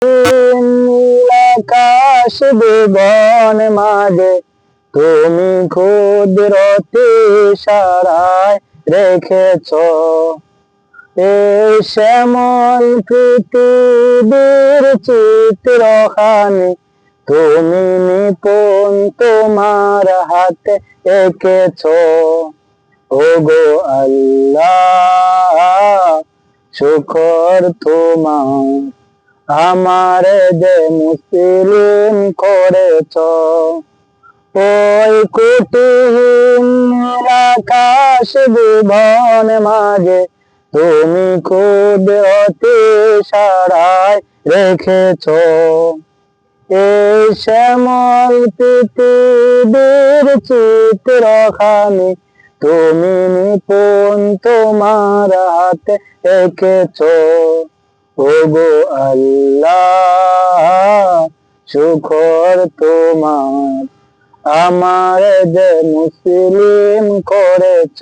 নীল আকাশ ভুবন মাঝে তুমি কুদরতি ইশারায় রেখেছ এই শ্যামল পৃথিবীর চিত্রখানি তুমি নিপুণ তোমার হাতে এঁকেছ। ওগো আল্লাহ শুকর তোমার, আমারে যে মুসলিম করেছ। ওই কুটিহীন আকাশ ভুবন মাঝে তুমি কুদরতি ইশারায় রেখেছ এই শ্যামল পৃথিবীর চিত্রখানি তুমি নিপুণ তোমার হাতে এঁকেছ। ওগো আল্লাহ শুকর তোমার, আমার যে মুসলিম করেছ।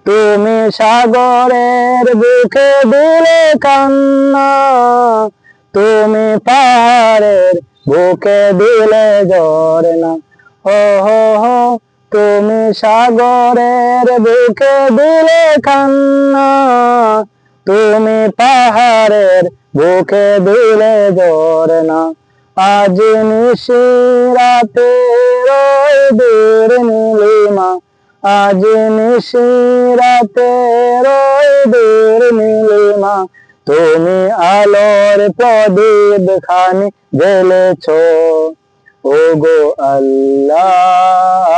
তুমি সাগরের বুকে দিলে কান্না, তুমি পাহাড়ের বুকে দিলে ঝরনা। হো হো হো তুমি সাগরের বুকে দিলে কান্না, তুমি পাহাড়ের বুকে দিলে ঝরনা। আজ নিশিরাতে রোদের নীলিমা, আজ নিশিরাতে রোদের নীলিমা, তুমি আলোর প্রদীপ খানি জ্বেলেছ। ওগো আল্লাহ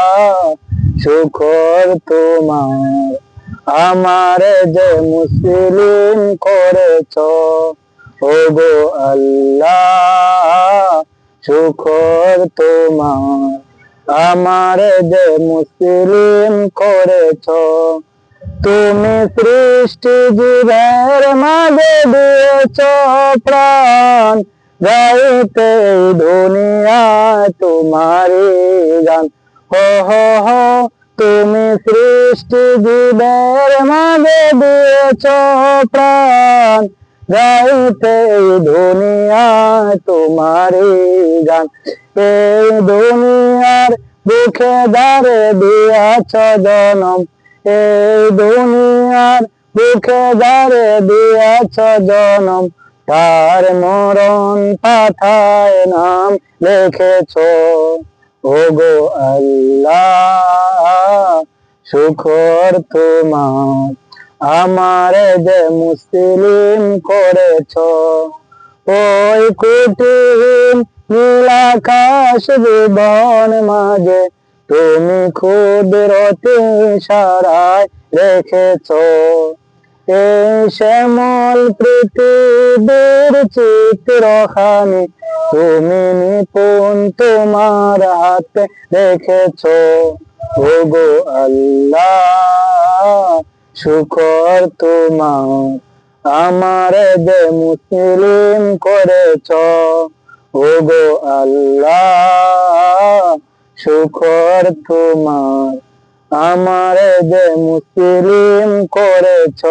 শুকর তোমার, আমার যে মুসলিম করেছ। ওগো আল্লাহ শুকর তোমার, আমার যে মুসলিম করেছ। তুমি সৃষ্টি জীবের মাঝে দিয়েছ প্রাণ, গাইতে দুনিয়ায় তোমারি গান। হো হো হো তুমি সৃষ্টি জীবের মাঝে দিয়েছ প্রাণ, গাইতে দুনিয়ায় তোমারি গান। এই দুনিয়ার বুকে দাঁড়ে দিয়াছ জনম, এই দুনিয়ার বুকে দাঁড়ে দিয়াছ জনম, তার মরণ পাথায় নাম লিখেছ। ওগো আল্লাহ শুকর তোমার, আমার যে মুসলিম করেছ। ওই কুটিহীন নীল আকাশ ভুবন মাঝে তুমি কুদরতি ইশারায় রেখেছ এই শ্যামল পৃথিবীর চিত্রখানি তুমি নিপুণ তোমার হাতে রেখেছ। ওগো আল্লাহ শুকর তোমার, আমার যে মুসলিম করেছ। ওগো আল্লাহ শুকর তোমার, আমার যে মুসলিম করেছ।